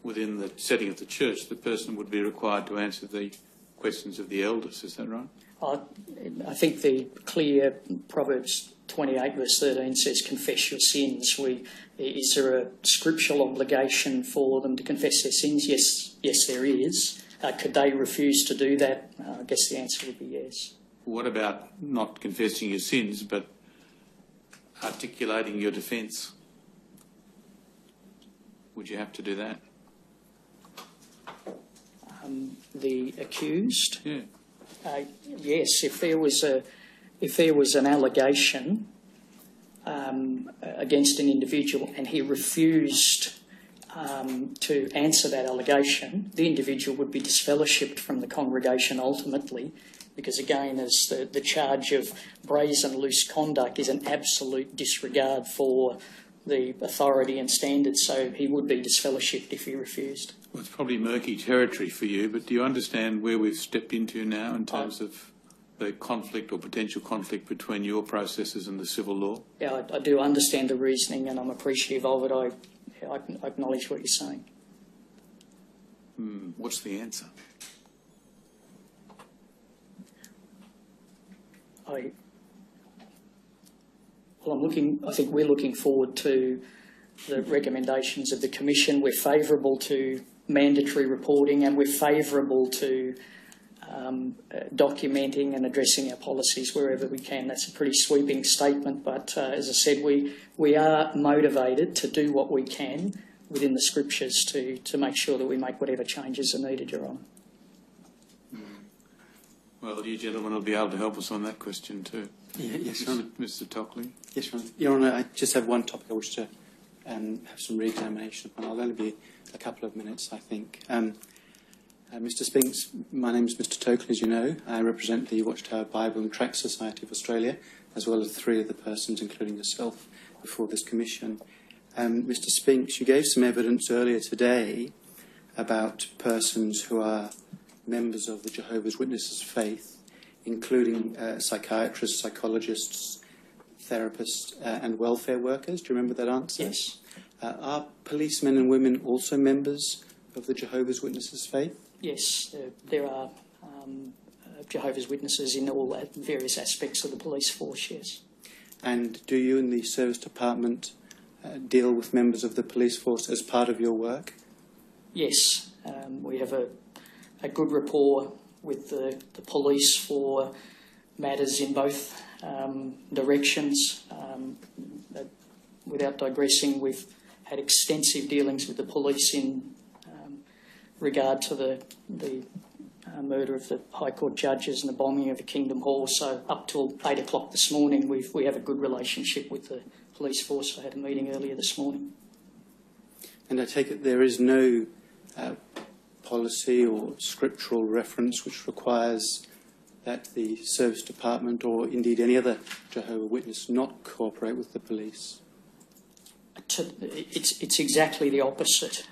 within the setting of the church, the person would be required to answer the questions of the elders. Is that right? I think the clear Proverbs 28 verse 13 says, confess your sins. Is there a scriptural obligation for them to confess their sins? Yes, there is. Could they refuse to do that? I guess the answer would be yes. What about not confessing your sins but articulating your defence? Would you have to do that? The accused? Yeah. Yes, if there was an allegation against an individual and he refused to answer that allegation, the individual would be disfellowshipped from the congregation ultimately, because again, as the charge of brazen loose conduct is an absolute disregard for the authority and standards, so he would be disfellowshipped if he refused. Well, it's probably murky territory for you, but do you understand where we've stepped into now in terms of the conflict or potential conflict between your processes and the civil law? Yeah, I do understand the reasoning and I'm appreciative of it. I acknowledge what you're saying. What's the answer? I think we're looking forward to the recommendations of the Commission. We're favourable to mandatory reporting and we're favourable to documenting and addressing our policies wherever we can. That's a pretty sweeping statement, but as I said, we are motivated to do what we can within the scriptures to make sure that we make whatever changes are needed, Your Honour. Well, you gentlemen will be able to help us on that question too. Yes, Your Honour. Mr Tockley. Yes, Your Honour. Your Honour, I just have one topic I wish to have some re-examination upon. I'll only be a couple of minutes, I think. Mr Spinks, my name is Mr Tokley, as you know. I represent the Watchtower Bible and Tract Society of Australia, as well as 3 other persons, including yourself, before this commission. Mr Spinks, you gave some evidence earlier today about persons who are members of the Jehovah's Witnesses faith, including psychiatrists, psychologists, therapists and welfare workers. Do you remember that answer? Yes. Are policemen and women also members of the Jehovah's Witnesses faith? Yes, there are Jehovah's Witnesses in all various aspects of the police force, yes. And do you in the service department deal with members of the police force as part of your work? Yes, we have a good rapport with the police for matters in both directions. Without digressing, we've had extensive dealings with the police in regard to the murder of the High Court judges and the bombing of the Kingdom Hall. So up till 8 o'clock this morning, we have a good relationship with the police force. I had a meeting earlier this morning. And I take it there is no policy or scriptural reference which requires that the service department or indeed any other Jehovah Witness not cooperate with the police? It's exactly the opposite.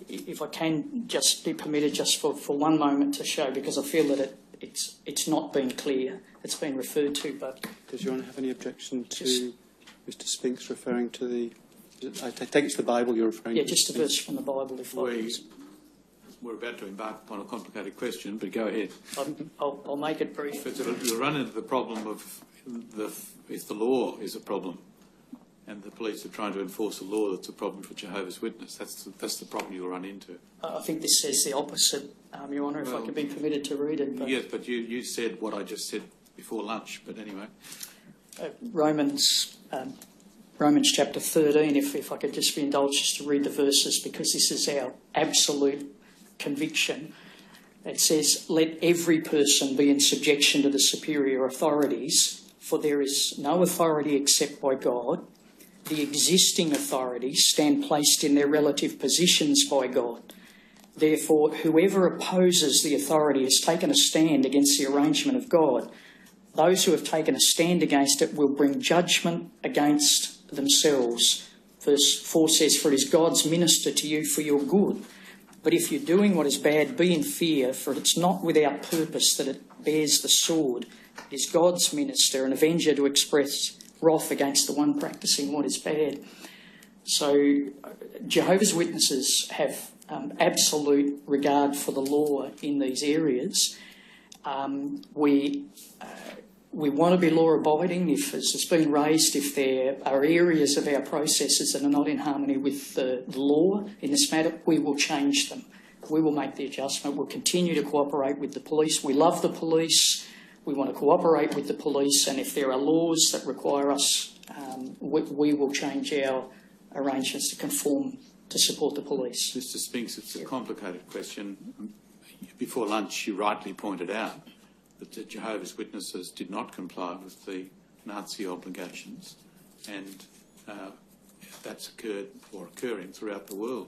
If I can just be permitted just for one moment to show, because I feel that it's not been clear, it's been referred to, but... Does Your Honour have any objection to Mr Spinks referring to the... I take it's the Bible you're referring to? Yeah, just a verse from the Bible, if We're about to embark upon a complicated question, but go ahead. I'll make it brief. But you'll run into the problem of if the law is a problem and the police are trying to enforce a law that's a problem for Jehovah's Witness. That's the problem you'll run into. I think this says the opposite, Your Honour, if I could be permitted to read it. But yes, but you said what I just said before lunch, but anyway. Romans chapter 13, if I could just be indulged just to read the verses, because this is our absolute conviction. It says, "Let every person be in subjection to the superior authorities, for there is no authority except by God. The existing authorities stand placed in their relative positions by God. Therefore, whoever opposes the authority has taken a stand against the arrangement of God. Those who have taken a stand against it will bring judgment against themselves." Verse 4 says, "For it is God's minister to you for your good. But if you're doing what is bad, be in fear, for it's not without purpose that it bears the sword. It is God's minister, an avenger to express wrath against the one practising what is bad." So Jehovah's Witnesses have absolute regard for the law in these areas. We want to be law-abiding. If, as has been raised, if there are areas of our processes that are not in harmony with the law in this matter, we will change them. We will make the adjustment. We'll continue to cooperate with the police. We love the police. We want to cooperate with the police. And if there are laws that require us, we will change our arrangements to conform to support the police. Mr Spinks, it's a complicated question. Before lunch, you rightly pointed out that the Jehovah's Witnesses did not comply with the Nazi obligations, and that's occurred or occurring throughout the world.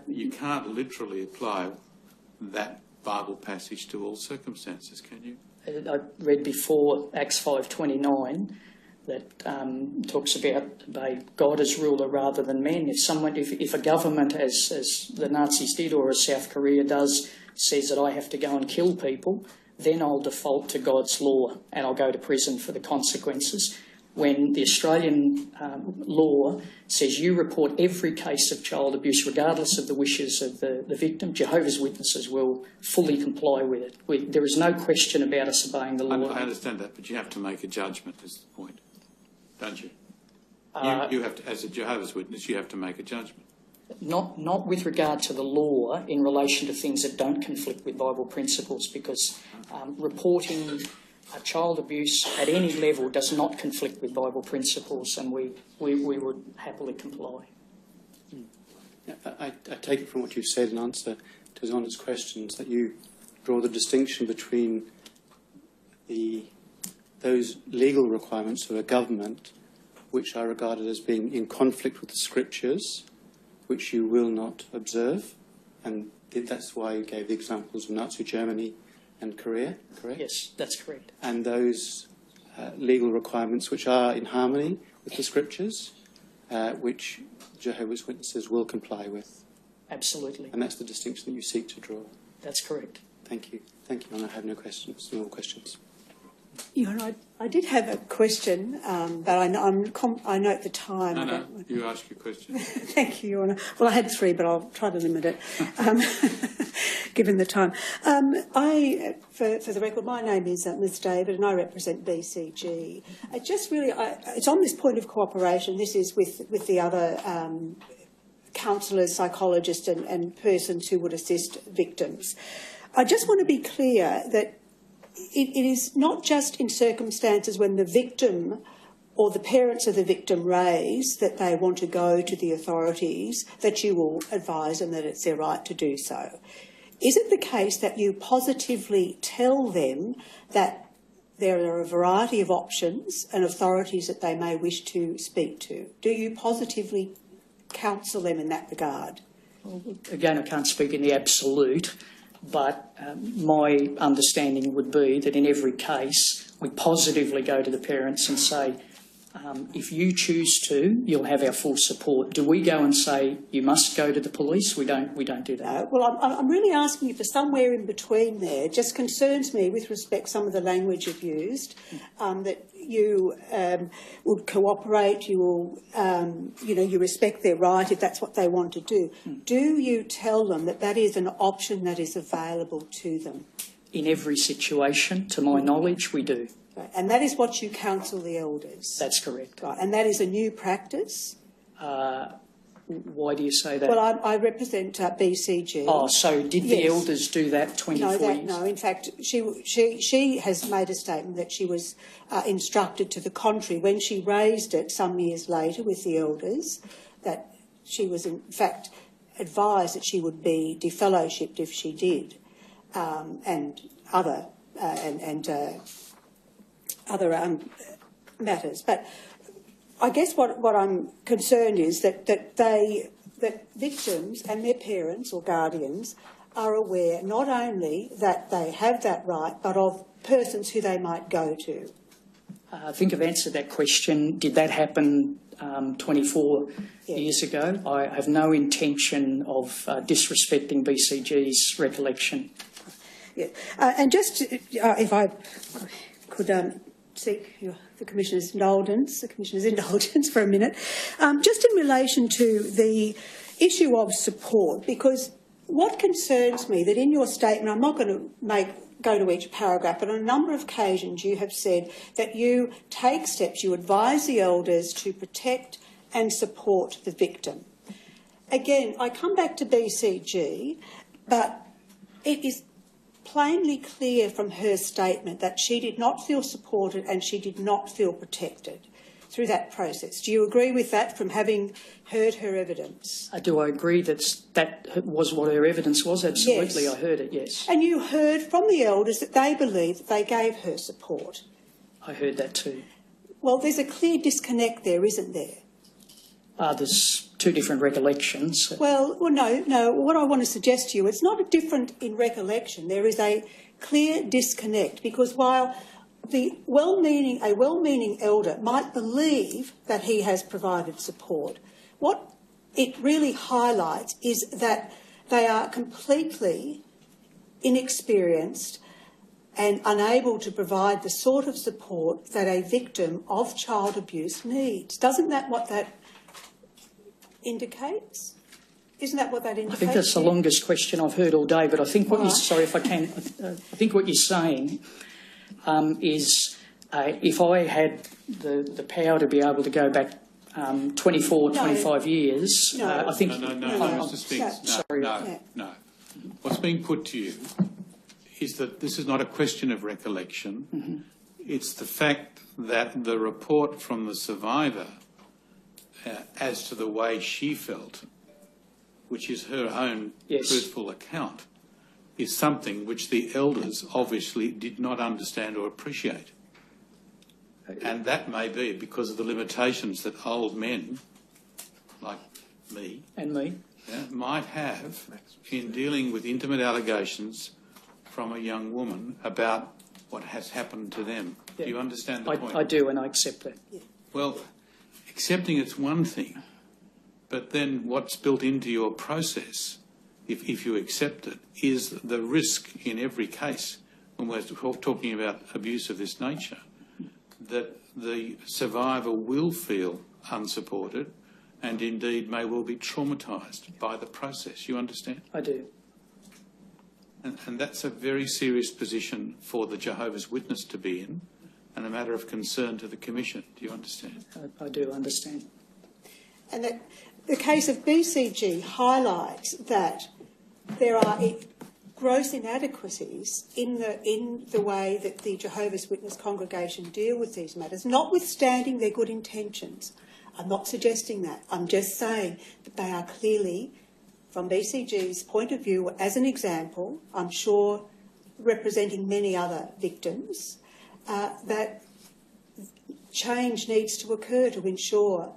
You can't literally apply that Bible passage to all circumstances, can you? I read before Acts 5:29 that talks about obey God as ruler rather than men. If a government, as the Nazis did or as South Korea does, says that I have to go and kill people, then I'll default to God's law and I'll go to prison for the consequences. When the Australian law says you report every case of child abuse regardless of the wishes of the victim, Jehovah's Witnesses will fully comply with it. There is no question about us obeying the law. I understand that, but you have to make a judgment is the point, don't you? You have to, as a Jehovah's Witness, you have to make a judgment. Not with regard to the law in relation to things that don't conflict with Bible principles, because reporting child abuse at any level does not conflict with Bible principles, and we would happily comply. I take it from what you've said in answer to His Honour's questions that you draw the distinction between those legal requirements of a government which are regarded as being in conflict with the Scriptures, which you will not observe, and that's why you gave the examples of Nazi Germany and Korea, correct? Yes, that's correct. And those legal requirements which are in harmony with the Scriptures, which Jehovah's Witnesses will comply with. Absolutely. And that's the distinction that you seek to draw. That's correct. Thank you. Thank you, Honor. I have no questions. No more questions. Your Honour, I did have a question, but I note the time. No, you ask your question. Thank you, Your Honour. Well, I had 3, but I'll try to limit it, given the time. For the record, my name is Ms David, and I represent BCG. It's on this point of cooperation. This is with the other counsellors, psychologists, and persons who would assist victims. I just want to be clear that it is not just in circumstances when the victim or the parents of the victim raise that they want to go to the authorities, that you will advise them that it's their right to do so. Is it the case that you positively tell them that there are a variety of options and authorities that they may wish to speak to? Do you positively counsel them in that regard? Well, again, I can't speak in the absolute, but my understanding would be that in every case we positively go to the parents and say, if you choose to, you'll have our full support. Do we go and say you must go to the police? We don't do that. No. Well, I'm really asking you for somewhere in between there. It just concerns me with respect to some of the language you've used, that you would cooperate, you will, you respect their right if that's what they want to do. Do you tell them that that is an option that is available to them? In every situation, to my knowledge, we do. Right. And that is what you counsel the elders? That's correct. Right. And that is a new practice? Why do you say that? Well, I represent BCG. Oh, so did the elders do that 24 years? No, in fact, she has made a statement that she was instructed to the contrary when she raised it some years later with the elders, that she was in fact advised that she would be defellowshipped if she did, and other matters. But I guess what I'm concerned is that victims and their parents or guardians are aware not only that they have that right, but of persons who they might go to. I think I've answered that question. Did that happen 24 years ago? I have no intention of disrespecting BCG's recollection. Yeah. And just if I could seek the Commissioner's indulgence for a minute, just in relation to the issue of support, because what concerns me that in your statement, I'm not going to go to each paragraph, but on a number of occasions you have said that you take steps, you advise the elders to protect and support the victim. Again, I come back to BCG, but it is plainly clear from her statement that she did not feel supported and she did not feel protected through that process. Do you agree with that from having heard her evidence? Do I agree that was what her evidence was? Absolutely, Yes. I heard it, yes. And you heard from the elders that they believed that they gave her support. I heard that too. Well, there's a clear disconnect there, isn't there? There's two different recollections. Well, no. What I want to suggest to you, it's not a different in recollection. There is a clear disconnect, because while a well-meaning elder might believe that he has provided support, what it really highlights is that they are completely inexperienced and unable to provide the sort of support that a victim of child abuse needs. Isn't that what that indicates? I think that's the longest question I've heard all day, but I think what sorry if I can, I think what you're saying is if I had the power to be able to go back 25 years, I think... No, Mr Spinks, no. What's being put to you is that this is not a question of recollection. Mm-hmm. It's the fact that the report from the survivor as to the way she felt, which is her own truthful account, is something which the elders obviously did not understand or appreciate. And that may be because of the limitations that old men, like me, might have in dealing with intimate allegations from a young woman about what has happened to them. Do you understand the point? I do, and I accept that. Yeah. Well, accepting it's one thing, but then what's built into your process, if you accept it, is the risk in every case, when we're talking about abuse of this nature, that the survivor will feel unsupported and indeed may well be traumatised by the process. You understand? I do. And that's a very serious position for the Jehovah's Witness to be in, and a matter of concern to the Commission. Do you understand? I do understand. And that the case of BCG highlights that there are gross inadequacies in the way that the Jehovah's Witness congregation deal with these matters, notwithstanding their good intentions. I'm not suggesting that. I'm just saying that they are clearly, from BCG's point of view, as an example, I'm sure representing many other victims, that change needs to occur to ensure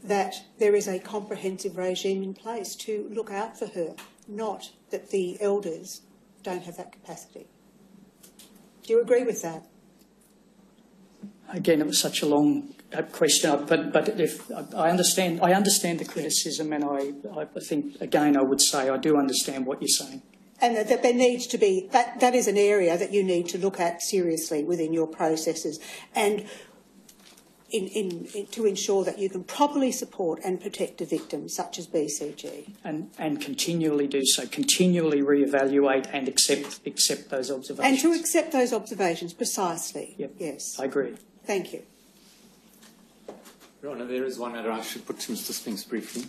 that there is a comprehensive regime in place to look out for her, not that the elders don't have that capacity. Do you agree with that? Again, it was such a long question, but if I understand the criticism, and I think again I would say I do understand what you're saying. And that there needs to be that is an area that you need to look at seriously within your processes, and to ensure that you can properly support and protect a victim such as BCG. And continually do so, continually reevaluate and accept those observations. And to accept those observations, precisely. Yep. Yes. I agree. Thank you. Your Honour, there is one that I should put to Mr Spinks briefly.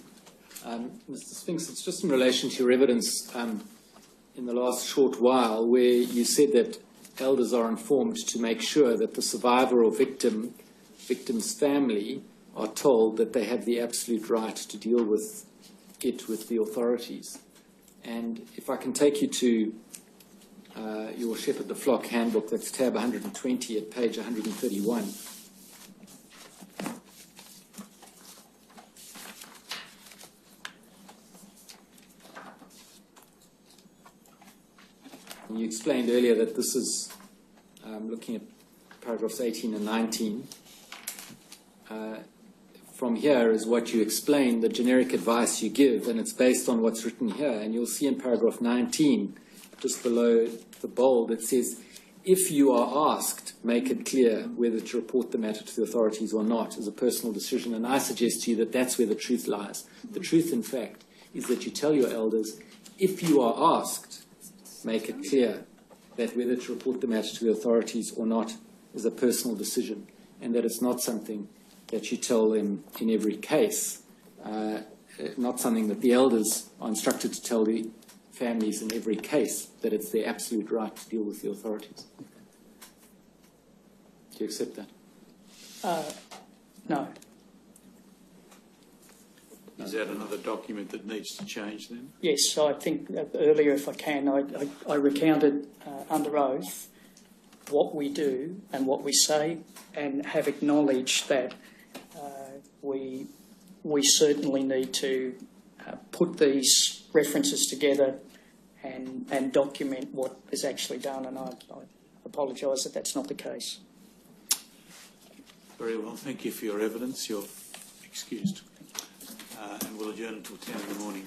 Mr Spinks, it's just in relation to your evidence in the last short while where you said that elders are informed to make sure that the survivor or victim's family are told that they have the absolute right to deal with it with the authorities. And if I can take you to your Shepherd the Flock handbook, that's tab 120 at page 131. You explained earlier that this is looking at paragraphs 18 and 19. From here is what you explain, the generic advice you give, and it's based on what's written here. And you'll see in paragraph 19, just below the bold, it says, if you are asked, make it clear whether to report the matter to the authorities or not as a personal decision. And I suggest to you that that's where the truth lies. The truth, in fact, is that you tell your elders, if you are asked, make it clear that whether to report the matter to the authorities or not is a personal decision, and that it's not something that you tell them in every case, not something that the elders are instructed to tell the families in every case, that it's their absolute right to deal with the authorities. Do you accept that? No. Is that another document that needs to change then? Yes, I think earlier, if I can, I recounted under oath what we do and what we say, and have acknowledged that we certainly need to put these references together and document what is actually done, and I apologise that that's not the case. Very well, thank you for your evidence. You're excused. And we'll adjourn until 10 in the morning.